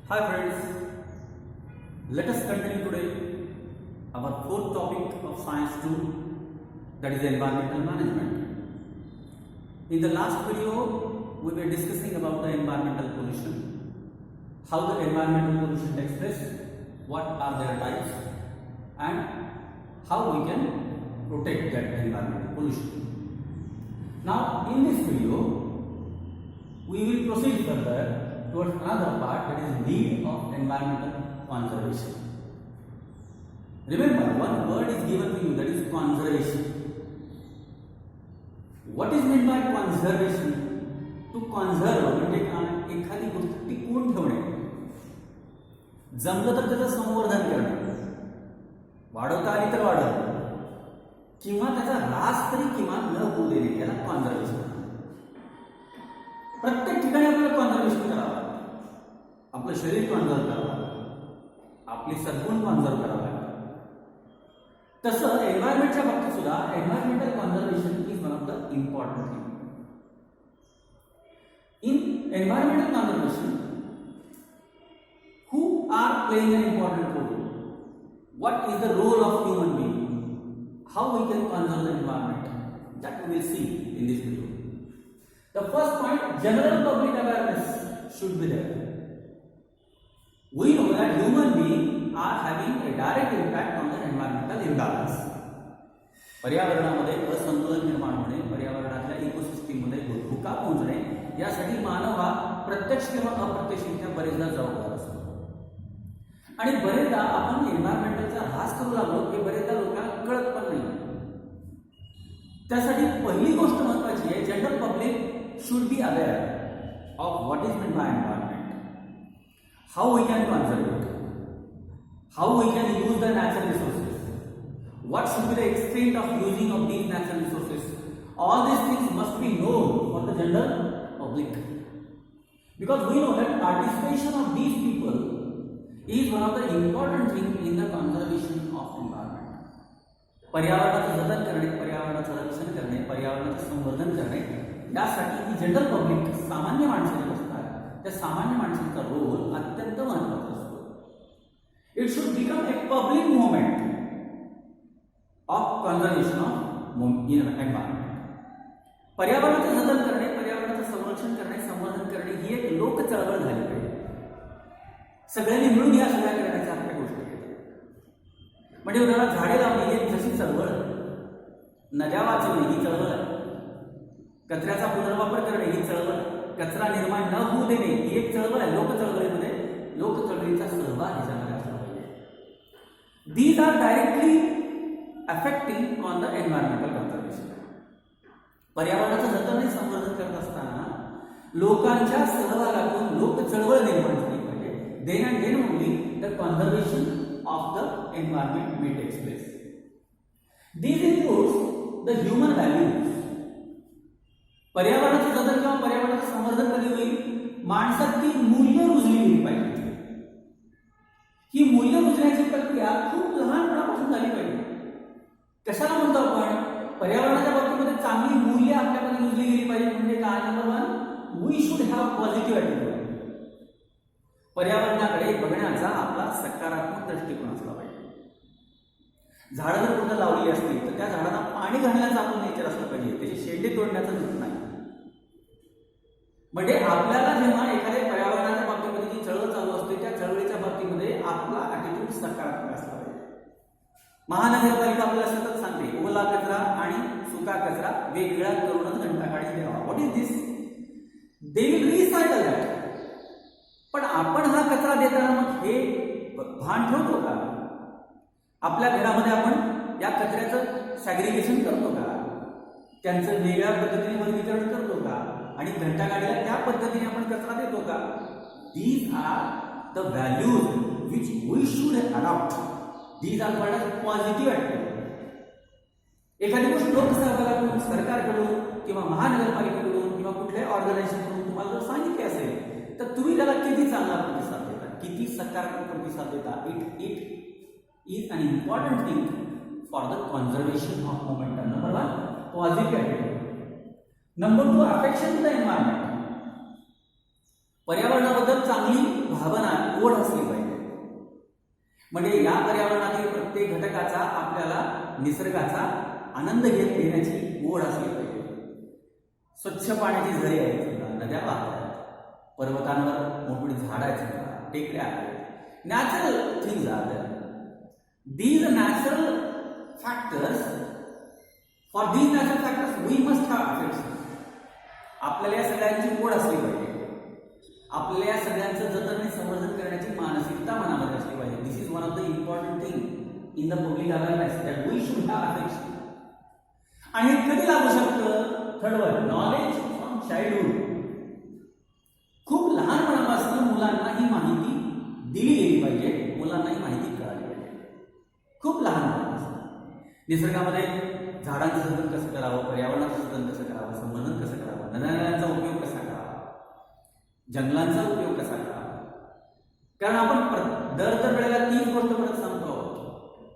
Hi friends, let us continue today our fourth topic of science 2, that is environmental management. In the last video, we were discussing about the environmental pollution, how the environmental pollution takes place, what are their types, and how we can protect that environmental pollution. Now, in this video, we will proceed further towards another part, that is need of environmental conservation. Remember, one word is given to you, that is conservation. What is meant by conservation? To conserve म्हणजे एखादी गोष्ट टिकवून ठेवणे, जमलं तर त्याचं संवर्धन करणे, वाढवता आली तर वाढवणे, किंवा त्याचा ऱ्हास तरी किमान न होऊ देणे, याला कॉन्झर्वेशन. प्रत्येक ठिकाणी आपल्याला कॉन्झर्वेशन करावं लागतं. आपलं शरीर कॉन्झर्व करावं लागतं, आपली सद्गुण कॉन्झर्व करावं लागतं. तसं एन्व्हायरमेंटच्या बाबतीत सुद्धा environmental conservation is one of the important thing. In environmental conservation, who are playing an important role? What is the role of human being? How we can conserve the environment? That we will see in this video. The first point, general public awareness should be there. We know that human beings are having a direct impact on the environmental imbalance. पर्यावरणामध्ये असंतुलन निर्माण होणे, पर्यावरणातल्या इकोसिस्टीममध्ये धोका पोहोचणे, यासाठी मानव हा प्रत्यक्ष किंवा अप्रत्यक्षरित्या बरेचदा जबाबदार असतो. आणि बरेचदा आपण एन्व्हायरमेंटलचा ऱ्हास करू लागलो की बरेचदा लोकांना कळत पण नाही. त्यासाठी पहिली गोष्ट महत्त्वाची आहे, general public should be aware of what is meant by environment, how we can conserve it, how we can use the natural resources, what should be the extent of using of these natural resources. All these things must be known for the general public, because we know that participation of these people is one of the important things in the conservation of environment. पर्यावरणाचं जतन करणे, पर्यावरणाचं रक्षण करणे, पर्यावरणाचं संवर्धन करणे, यासाठी ही जनरल पब्लिक, सामान्य माणसं जे असतात, त्या सामान्य माणसांचा रोल अत्यंत महत्त्वाचा असतो. It should become a public movement of conservation of environment. पर्यावरणाचं जतन करणे, पर्यावरणाचं संरक्षण करणे, संवर्धन करणे ही एक लोक चळवळ झाली पाहिजे. सगळ्यांनी मिळून या सगळ्या करण्याच्या आपल्या गोष्टी आहेत. म्हणजे उदाहरणार्थ झाडे लावणे ही जशी चळवळ, नद्या वाचवणे ही चळवळ, कचऱ्याचा पुनर्वापर करणे ही चळवळ, कचरा निर्माण न होऊ देणे ही एक चळवळ आहे. लोक चळवळीमध्ये लोक चळवळीचा सहभाग ह्याच्यामध्ये असला पाहिजे. These are directly affecting on the environmental conservation. पर्यावरणाचं जतन आणि संवर्धन करत असताना लोकांच्या सहभागातून लोक चळवळ निर्माण झाली पाहिजे. Then and then only the conservation of the environment may takes place. These includes the human values. पर्यावरणाचं जतन किंवा पर्यावरणाचं संवर्धन कधी होईल? माणसात ती मूल्य रुजली गेली पाहिजे. ही मूल्य रुजण्याची प्रक्रिया खूप लहानपणापासून झाली पाहिजे. कशाला म्हणतो आपण? पर्यावरणाच्या बाबतीमध्ये चांगली मूल्य आपल्यामध्ये रुजली गेली पाहिजे. म्हणजे काय? Number one, we should have positive attitude. पर्यावरणाकडे बघण्याचा आपला सकारात्मक दृष्टिकोन असला पाहिजे. झाडं जर कुठं लावलेली असतील तर त्या झाडांना पाणी घालण्याचा आपण नेचर असलं पाहिजे, त्याची शेंडे तोडण्याचं नसतं नाही. म्हणजे आपल्याला जेव्हा एखाद्या पर्यावरणाच्या बाबतीमध्ये जी चळवळ चालू असते, त्या चळवळीच्या बाबतीमध्ये आपला ॲटिट्यूड सकारात्मक असला पाहिजे. महानगरपालिका आपल्याला सतत सांगते, ओला कचरा आणि सुका कचरा वेगवेगळा करूनच घंटागाडी द्यावा. What is this? They will recycle that. पण आपण हा कचरा देताना मग हे भान ठेवतो का? आपल्या घरामध्ये आपण या कचऱ्याचं सॅग्रिगेशन करतो का? त्यांचं वेगळ्या पद्धतीने वर्गीकरण करतो का? आणि घंटागाडीला त्या पद्धतीने आपण कचरा देतो का? These are the values which we should adopt. These are called as positive attitude. एखादी गोष्ट लोकसहभागातून, सरकारकडून किंवा महानगरपालिकेकडून किंवा कुठल्याही ऑर्गनायझेशनकडून तुम्हाला जर सांगितले असेल तर तुम्ही त्याला किती चांगला प्रतिसाद देता, किती सकारात्मक प्रतिसाद देता. It is an important thing for the conservation of momentum. Number one, positive attitude. Number two, affection to the environment. पर्यावरणाबद्दल चांगली भावना ओढ असली पाहिजे. म्हणजे या पर्यावरणातील प्रत्येक घटकाचा आपल्याला निसर्गाचा आनंद घेण्याची ओढ असली पाहिजे. स्वच्छ पाण्याची झरे आहेत, नद्या वाहतात, पर्वतांवर मोठमोठी झाडं आहेत, टेकड्या आहेत. Natural things are there. These natural factors, for these natural factors we must have affection. आपल्याला या सगळ्यांची ओढ असली पाहिजे. आपल्या या सगळ्यांचं जतन आणि संवर्धन करण्याची मानसिकता मनामध्ये असली पाहिजे. This is one of the important thing in the public awareness that we should have affection. आणि हे कधी लागू शकतं? Third one, knowledge from childhood. खूप लहानपणापासून मुलांना ही माहिती दिली गेली पाहिजे, मुलांना ही माहिती कळाली पाहिजे. खूप लहानपणापासून निसर्गामध्ये झाडांचं जतन कसं करावं, पर्यावरणाचं जतन कसं करावं, संवर्धन कसं करावं, नद्यांचा उपयोग कसा करावा, जंगलांचा उपयोग कसा करावा. कारण आपण दर वेळेला तीच गोष्ट परत सांगतो.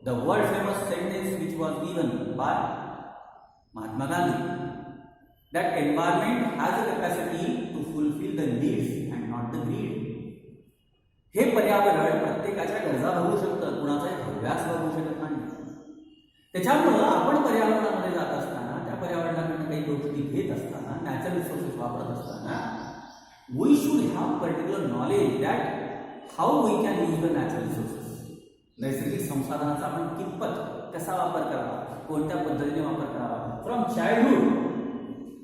The world famous sentence which was given by Mahatma Gandhi, that environment has a capacity to fulfill the needs and not the greed. हे पर्यावरण प्रत्येकाच्या गरजा भागवू शकतं, कुणाचाही हव्यास भागवू शकत नाही. त्याच्यामुळं आपण पर्यावरणामध्ये जात असताना, त्या पर्यावरणाकडून काही गोष्टी घेत असताना, नॅचरल रिसोर्सेस वापरत असताना, we should have particular knowledge that how we can use the natural resources. नैसर्गिक संसाधनाचा आपण कितपत कसा वापर करावा, कोणत्या पद्धतीने वापर करावा. From childhood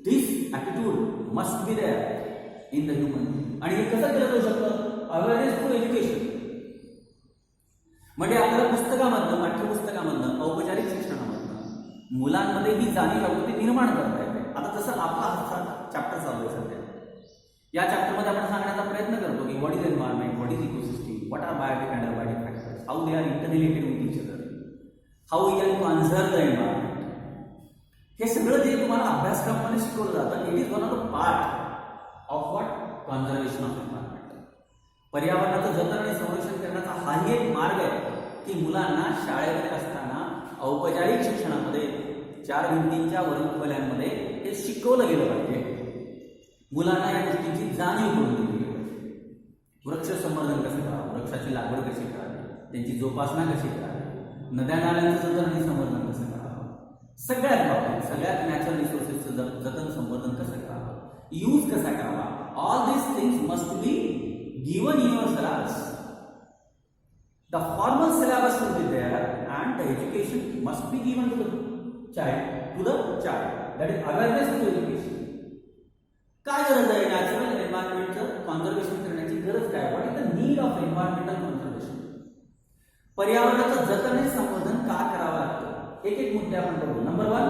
this attitude must be there in the human. आणि हे कसं केलं जाऊ शकतं? Awareness through education. म्हणजे आपल्याला पुस्तकामधनं, पाठ्यपुस्तकामधनं, औपचारिक शिक्षणामधनं मुलांमध्ये ही जाणीव जागृती निर्माण करता येते. आता जसं आपला हा चॅप्टर चालू आहे सध्या, या चॅप्टरमध्ये आपण सांगण्याचा प्रयत्न करतो की what is environment, what is ecosystem, what are biotic and abiotic factors, how they are interrelated with each other, how we can conserve the environment. हे सगळं जे तुम्हाला अभ्यासक्रमामध्ये शिकवलं जातं, it is one of the part of what conservation of environment. पर्यावरणाचं जतन आणि संरक्षण करण्याचा हाही एक मार्ग आहे की मुलांना शाळेमध्ये असताना औपचारिक शिक्षणामध्ये 4 भिंतींच्या वर्गखोल्यांमध्ये हे शिकवलं गेलं पाहिजे. मुलांना या गोष्टींची जाणीव करून दिली पाहिजे. वृक्ष संवर्धन कसं करावं, वृक्षाची लागवड कशी करावी, त्यांची जोपासना कशी करावी, नद्या नाल्यांचं जतन आणि संवर्धन कसं करावं, सगळ्यात बाबतीत सगळ्यात नॅचरल रिसोर्सेसचं जतन संवर्धन कसं करावं, यूज कसा करावा. All this things must be given in your syllabus. The formal syllabus will be there and the education must be given to the child, that is awareness to education. काय गरज आहे natural एन्व्हायरमेंटचं conservation करण्याची गरज काय? What is the need of environmental conservation? पर्यावरणाचं जतन आणि संवर्धन का करावं लागतं? एक एक मुद्दे आपण बघू. Number 1,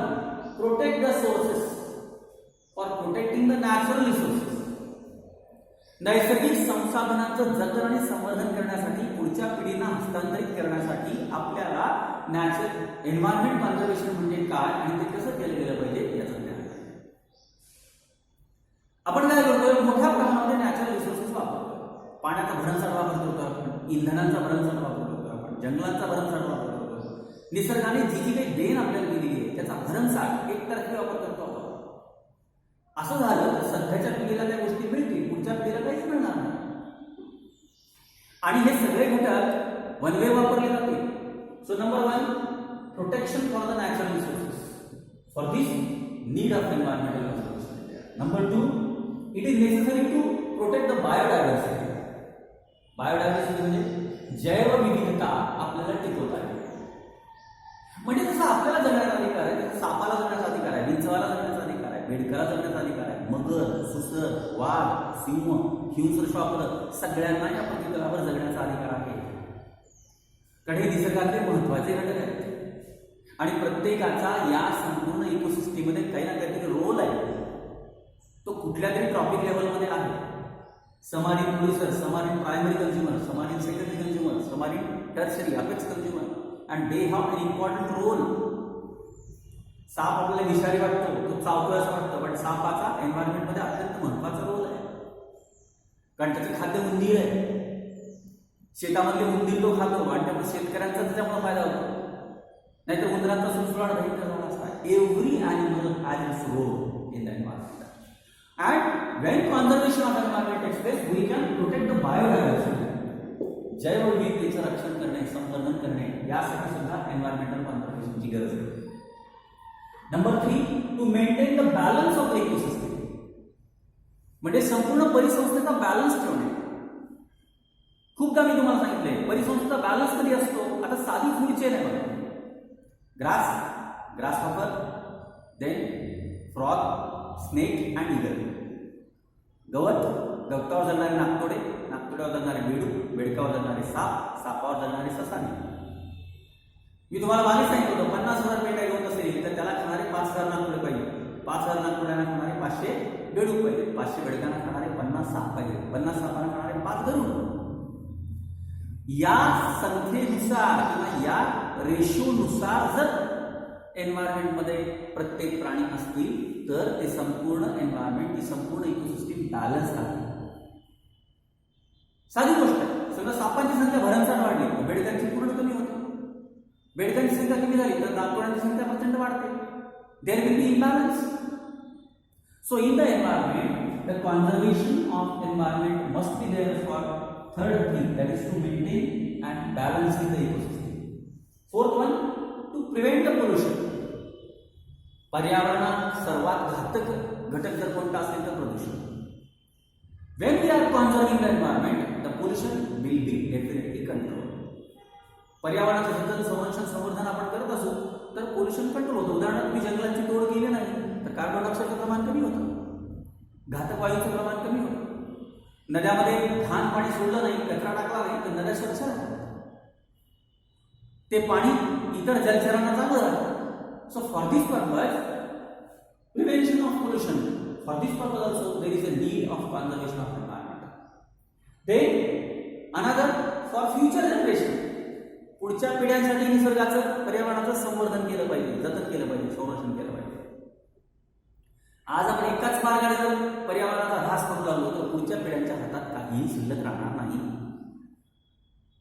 protect the sources. For protecting the natural resources. नैसर्गिक संसाधनांचं जतन आणि संवर्धन करण्यासाठी, पुढच्या पिढींना हस्तांतरित करण्यासाठी आपल्याला नॅचरल एन्व्हायरमेंट कॉन्झर्वेशन म्हणजे काय आणि ते कसं केलं गेलं पाहिजे याचं ज्ञान. आपण काय करतोय? मोठ्या प्रमाणामध्ये नॅचरल रिसोर्सेस वापरतो. पाण्याचा भरमसाठ वापर करतो आपण, इंधनांचा भरमसाठ वापर करतो आपण, जंगलांचा भरमसाठ वापर करतो. निसर्गाने जी जी काही देण आपल्याला दिली आहे त्याचा भरमसाठ एकतर्फी वापर करतो आपण. असं झालं तर सध्याच्या पिढीला त्या गोष्टी मिळतील, पुढच्या पिढीला काहीच मिळणार नाही. आणि हे सगळे घटक वन वे वापरले जातील. So number 1, protection for the natural resources. For this need of environmental conservation. Number 2, it is necessary to protect the biodiversity. Biodiversity म्हणजे जैवविविधता आपल्याला टिकवता येईल. म्हणजे जसं आपल्याला जगण्याचा अधिकार आहे, तसं सापाला जगण्याचा अधिकार आहे, विंचवाला जगण्याचा अधिकार आहे, बेडकला जगण्याचा अधिकार आहे, मगर, सुसर, वाघ, सिंह, हिंस्र, श्वापद सगळ्यांना या पृथ्वीतलावर जगण्याचा अधिकार आहे. कारण हे निसर्गातले महत्वाचे घटक आहेत आणि प्रत्येकाचा या संपूर्ण इकोसिस्टीममध्ये काही ना काहीतरी रोल आहे. तो कुठल्या तरी ट्रॉपिक लेवलमध्ये आहे. समारीन प्रोड्युसर, समारीन प्रायमरी कंझ्युमर, समारीन सेकंडरी कंझ्युमर, समारीन tertiary, apex consumer, and they have an important role. साप आपल्याला विषारी वाटतो, तो चावतोय असं वाटतं, पण सापाचा एन्व्हायरमेंटमध्ये अत्यंत महत्वाचा रोल आहे. कारण त्याचं खाद्य उंदीर आहे. शेतामधले उंदीर तो खातो आणि त्यामुळे शेतकऱ्यांचा त्याच्यामुळे फायदा होतो. नाहीतर उंदरांचा सुळसुळाट भयंकर झाला असता. Every animal has its role in the environment. And when conservation of environment takes place, we can protect the biodiversity. जैवविविधतेचं रक्षण करणे, संवर्धन करणे यासाठी सुद्धा एन्व्हायरमेंटल कॉन्झर्वेशनची गरज आहे. Number 3, to maintain the balance of the ecosystem. म्हणजे संपूर्ण परिसंस्थेचा बॅलन्स ठेवणे. खूपदा मी तुम्हाला सांगितलंय परिसंस्थेचा बॅलन्स कधी असतो. आता साधी फूड चेन आहे बघा. Grasshopper, then frog, snake and eagle. गवतावर जगणारे नागतोड्यावर जगणारे बेडकावर जगणारे सापावर जगणारे ससाणे. मी तुम्हाला मागे सांगितलं होतं 50,000 पेंढा गवत असेल तर त्याला खाणारे 5,000 नागतोडे पाहिजे. 5,000 नागतोड्यांना खाणारे 500 बेडूक पाहिजे. 500 बेडकांना खाणारे 50 साप पाहिजे. 50 सापांना खाणारे 5 गरुड. या संख्येनुसार किंवा या रेशोनुसार जर एन्व्हायरमेंटमध्ये प्रत्येक प्राणी असतील तर ते संपूर्ण एन्व्हायरमेंट, ती संपूर्ण इकोसिस्टीम बॅलन्स राहते. साधी गोष्ट आहे. सगळं सापांची संख्या भरमसाठ वाढली तर बेडकांची पूर्ण कमी होते. बेडकांची संख्या कमी झाली तर नागतोड्यांची संख्या प्रचंड वाढते. There will be imbalance. So in the environment the conservation of environment must be there for third thing, that is to maintain and balance in the ecosystem. Fourth one, to prevent the pollution. पर्यावरणात सर्वात घातक घटक जर कोणता असेल तर प्रदूषण. When we are conserving the environment, the pollution will be definitely controlled. पर्यावरणाचं जतन, संरक्षण, संवर्धन आपण करत असू तर पोल्युशन कंट्रोल होतं. उदाहरणार्थ तुम्ही जंगलांची तोड केली नाही तर कार्बन डायऑक्साईडचं प्रमाण कमी होतं, घातक वायूचं प्रमाण कमी होतं. नद्यामध्ये घाण पाणी सोडलं नाही, कचरा टाकला नाही तर नद्या स्वच्छ राहतात. ते पाणी इतर जलचरांना चांगलं राहतं. So for this purpose prevention of pollution, for this purpose also there is a need of conservation of environment. Then another for future generation, पुढच्या पिढ्यांसाठी निसर्गाचं, पर्यावरणाचं संवर्धन केलं पाहिजे, जतन केलं पाहिजे, संरक्षण केलं पाहिजे. आज आपण एकाच मार्गाने जर पर्यावरणाचा ऱ्हास करू लागलो तर पुढच्या पिढ्यांच्या हातात काहीही शिल्लक राहणार नाही.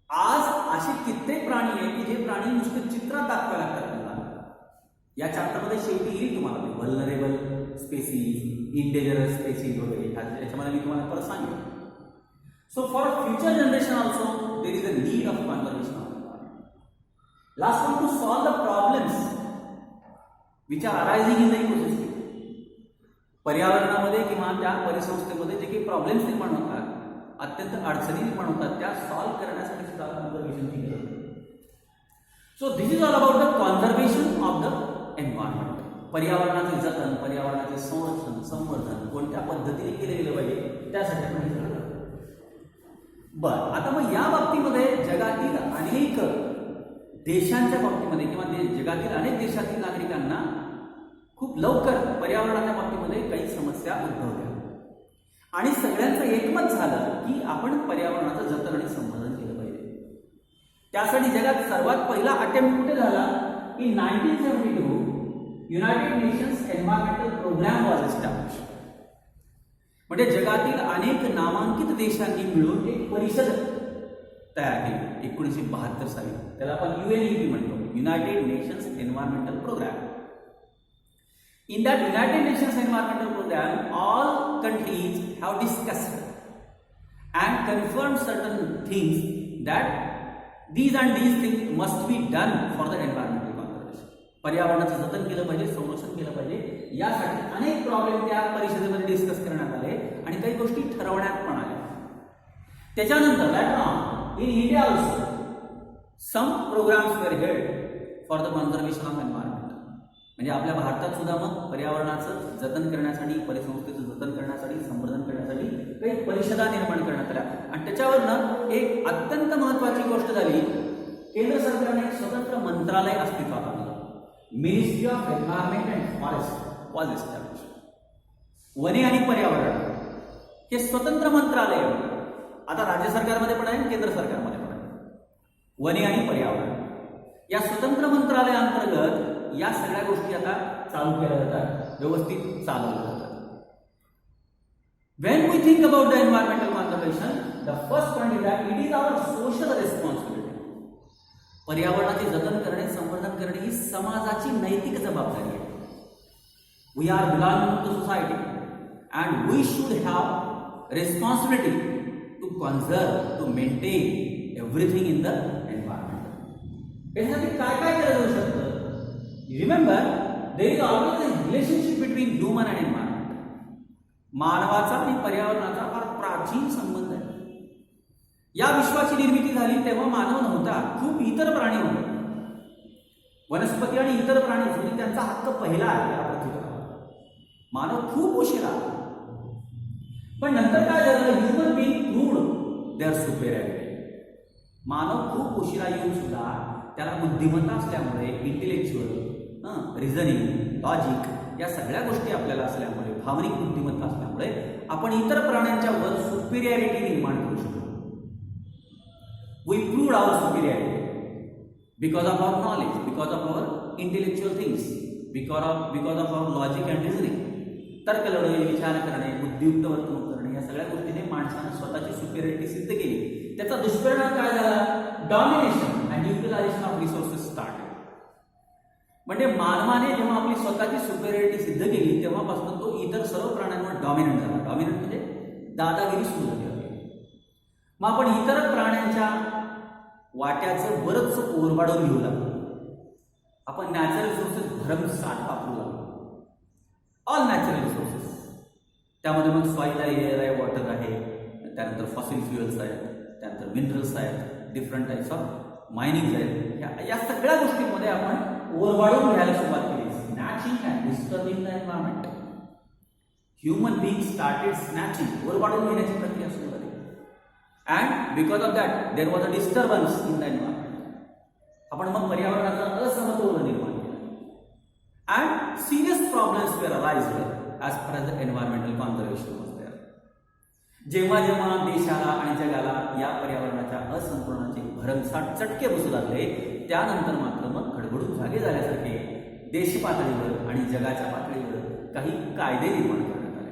आज असे कित्येक प्राणी आहेत की जे प्राणी नुसते चित्रात दाखवायला लागतात. या चॅप्टरमध्ये शेवटी येईल तुम्हाला व्हल्नरेबल स्पेसीज, इंडेंजरस स्पेसीज वगैरे. याच्यामध्ये मी तुम्हाला परत सांगेन. So for future generation also there is a need of conservation of environment. Last one, to solve the problems which are arising in the ecosystem. पर्यावरणामध्ये किंवा त्या परिसंस्थेमध्ये जे काही प्रॉब्लेम्स निर्माण होतात, अत्यंत अडचणी निर्माण होतात, त्या सॉल्व्ह करण्यासाठी सुद्धा कॉन्झर्वेशनची गरज आहे. So this is all about the conservation of the environment. पर्यावरणाचे जतन, पर्यावरणाचे संरक्षण, संवर्धन कोणत्या पद्धतीने केले गेले पाहिजे त्यासाठी आपण हे झालं. बरं, आता मग या बाबतीमध्ये जगातील अनेक देशांच्या बाबतीमध्ये किंवा जगातील अनेक देशातील नागरिकांना खूप लवकर पर्यावरणाच्या बाबतीमध्ये काही समस्या उद्भवल्या आणि सगळ्यांचं एकमत झालं की आपण पर्यावरणाचं जतन आणि संवर्धन केलं पाहिजे. त्यासाठी जगात सर्वात पहिला अटेम्प्ट कुठे झाला की 1972 United Nations Environmental Programme was established. म्हणजे जगातील अनेक नामांकित देशांनी मिळून एक परिषद तयार केली 1972 साली. त्याला आपण UNEP म्हणतो, United Nations Environmental Programme. In that United Nations Environmental Program, all countries have discussed and confirmed certain things that these and these things must be done for the environmental conservation. पर्यावरणाचं जतन केलं पाहिजे, संरक्षण केलं पाहिजे. यासाठी अनेक प्रॉब्लेम त्या परिषदेमध्ये डिस्कस करण्यात आले आणि काही गोष्टी ठरवण्यात पण आल्या. त्याच्यानंतर later on in India also some programs were held for the conservation of environment. म्हणजे आपल्या भारतात सुद्धा मग पर्यावरणाचं जतन करण्यासाठी, परिसंस्थेचं जतन करण्यासाठी, संवर्धन करण्यासाठी काही परिषदा निर्माण करण्यात आल्या. आणि त्याच्यावरनं एक अत्यंत महत्वाची गोष्ट झाली, केंद्र सरकारने एक स्वतंत्र मंत्रालय अस्तित्वात आणलं. Ministry of environment and forest was established. वने आणि पर्यावरण हे स्वतंत्र मंत्रालय आता राज्य सरकारमध्ये पण आहे, केंद्र सरकारमध्ये पण आहे. वने आणि पर्यावरण या स्वतंत्र मंत्रालयाअंतर्गत या सगळ्या गोष्टी आता चालू केल्या जातात, व्यवस्थित चालवल्या जातात. When we think about the environmental conservation, the first point is that it is our social responsibility. पर्यावरणाचे जतन करणे, संवर्धन करणे ही समाजाची नैतिक जबाबदारी आहे. We are belonging to society and we should have responsibility to conserve, to maintain everything in the environment. यासाठी काय काय केलं जाऊ शकतं? Remember, there is always a relationship between human and environment. मानवाचा आणि पर्यावरणाचा फार प्राचीन संबंध आहे. या विश्वाची निर्मिती झाली तेव्हा मानव नव्हता, खूप इतर प्राणी होते. वनस्पती आणि इतर प्राणी म्हणजे त्यांचा हक्क पहिला आहे या पृथ्वीवर. मानव खूप उशिरा, पण नंतर काय झालं? Human being proved their superiority. मानव खूप उशिरा येऊन सुद्धा त्याला बुद्धिमत्ता असल्यामुळे, इंटेलेक्च्युअल रिझनिंग, लॉजिक या सगळ्या गोष्टी आपल्याला असल्यामुळे, भावनिक बुद्धिमत्ता असल्यामुळे आपण इतर प्राण्यांच्या वर सुपेरियरिटी निर्माण करू शकतो. We proved our superiority because of our knowledge, because of our intellectual things, because of our logic and reasoning. तर्क लढवणे, विचार करणे, बुद्धियुक्त वर्तणूक करणे या सगळ्या गोष्टीने माणसाने स्वतःची सुपेरियरिटी सिद्ध केली. त्याचा दुष्परिणाम काय झाला? Domination and utilisation of resources start. म्हणजे मानवाने जेव्हा आपली स्वतःची सुपेरियरिटी सिद्ध केली तेव्हापासून तो इतर सर्व प्राण्यांवर डॉमिनंट झाला. डॉमिनंट म्हणजे दादागिरी सुरू झाली. मग आपण इतर प्राण्यांच्या वाट्याचं बरंच ओरबाडून घेऊ लागलो. आपण नॅचरल रिसोर्सेस भरमसाठ वापरू लागलो. All natural resources. त्यामध्ये मग सॉईल आहे, एअर आहे, वॉटर आहे, त्यानंतर फॉसिल फ्युएल्स आहेत, त्यानंतर मिनरल्स आहेत, डिफरंट टाईप्स ऑफ मायनिंग आहेत. या सगळ्या गोष्टींमध्ये आपण ओरबाडून घ्यायला सुरुवात केली. Snatching and disturbing the environment. Human being started snatching, ओरबाडून घेण्याची प्रक्रिया सुरू झाली. And because of that, there was a disturbance in the environment. आपण मग पर्यावरणाचा असमतोल निर्माण केला. And serious problems were arised as far as the environmental conservation was there. जेव्हा जेव्हा देशाला आणि जगाला या पर्यावरणाच्या असंतुलनाचे भरमसाठ चटके बसू लागले, त्यानंतर मात्र मग खडबडून जागे झाल्यासारखे देश पातळीवर आणि जगाच्या पातळीवर काही कायदे निर्माण करण्यात आले.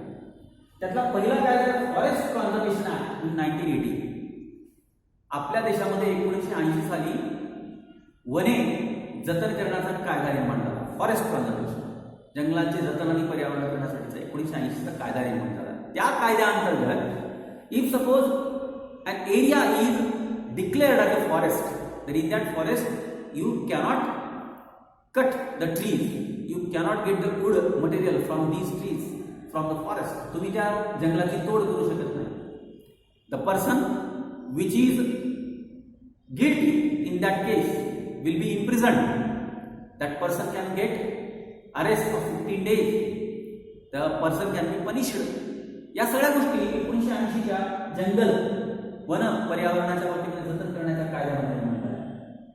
त्यातला पहिला कायदा फॉरेस्ट कॉन्झर्वेशन ऍक्ट इन 1980. आपल्या देशामध्ये 1980 साली वने जतन करण्याचा कायदा निर्माण झाला. फॉरेस्ट कॉन्झर्वेशन, जंगलांचे जतन आणि पर्यावरण करण्यासाठीचा 1980चा कायदा निर्माण झाला. त्या कायद्याअंतर्गत if suppose an area is declared as a forest, then in that forest you cannot cut the trees, you cannot get the wood material from these trees from the forest. तुम्ही त्या जंगलाची तोड करू शकत नाही. The person which is guilty in that case will be imprisoned. That person can get arrest for 15 days. The person can be punished. या सगळ्या गोष्टी 1980च्या जंगल वन पर्यावरणाच्या बाबतीत जतन करण्याच्या कायद्यामध्ये निर्माण झाल्या.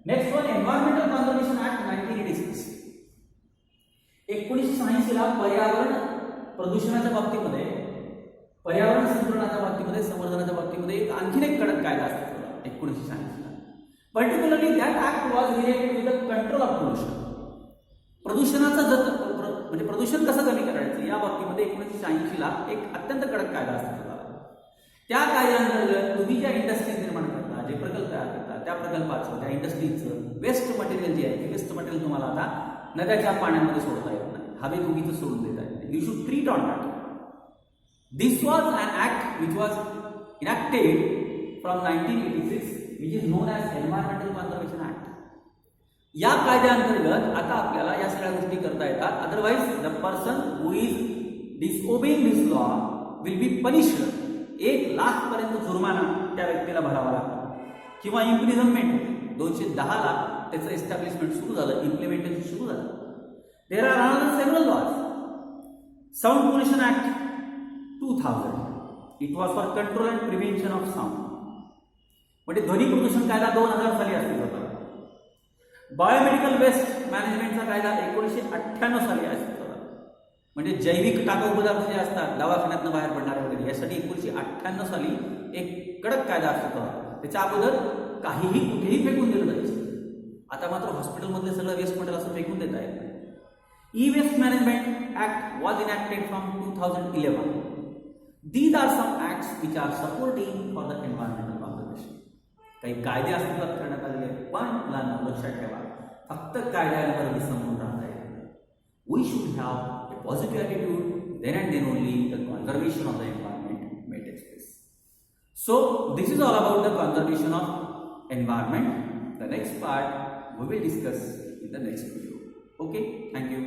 Next one, environmental conservation act 1986. 1986 ला पर्यावरण प्रदूषणाच्या बाबतीमध्ये, पर्यावरण संतुलनाच्या बाबतीमध्ये, संवर्धनाच्या बाबतीमध्ये एक आणखीन एक कडक कायदा असतो 1986 ला. Particularly that act was related with the control of pollution. प्रदूषणाचं म्हणजे प्रदूषण कसं कमी करायचं या बाबतीमध्ये 1986 ला एक अत्यंत कडक कायदा असतो. त्या कायद्याअंतर्गत तुम्ही ज्या इंडस्ट्रीज निर्माण करता, जे प्रकल्प तयार करता, त्या प्रकल्पाचं, त्या इंडस्ट्रीजचं वेस्ट मटेरियल जे आहे ते वेस्ट मटेरियल तुम्हाला आता नद्याच्या पाण्यामध्ये सोडता येत नाही, हवेत उगीच सोडून देता येत नाही. You should treat on that. This was an act which was enacted from 1986 which is known as environmental conservation act. या कायद्याअंतर्गत आता आपल्याला या सगळ्या गोष्टी करता येतात. Otherwise the person who is disobeying this law will be punished. 1,00,000 पर्यंत जुर्माना त्या व्यक्तीला भरावा लागतो किंवा इम्प्रिझनमेंट. 210 ला त्याचं एस्टॅब्लिशमेंट सुरू झालं, इम्प्लिमेंटेशन सुरू झालं. There are another several laws. Sound pollution act 2000. It was for control and prevention of sound. म्हणजे ध्वनी प्रदूषण कायदा 2000 साली अस्तित्वात आला. बायोमेडिकल वेस्ट मॅनेजमेंटचा कायदा 1998 साली अस्तित्वात आला. म्हणजे जैविक टाकाऊ पदार्थ जे असतात दवाखान्यातनं बाहेर पडणारे वगैरे यासाठी 1998 साली एक कडक कायदा अस्तित्वात आला. त्याच्या अगोदर काहीही कुठेही फेकून दिलं जायचं. आता मात्र हॉस्पिटलमधले सगळं वेस्ट मटेरियल असं फेकून देत आहे. E waste management act was enacted from 2011. These are some acts which are supporting for the environmental conservation. काही कायदे अस्तित्वात करण्यात आलेले आहेत, पण मुलांना लक्षात ठेवा फक्त कायद्यांवर विसंबून राहता येईल. We should have a positive attitude, then and then only the conservation of the environment may take place. So this is all about the conservation of environment. The next part we will discuss in the next video. Okay, thank you.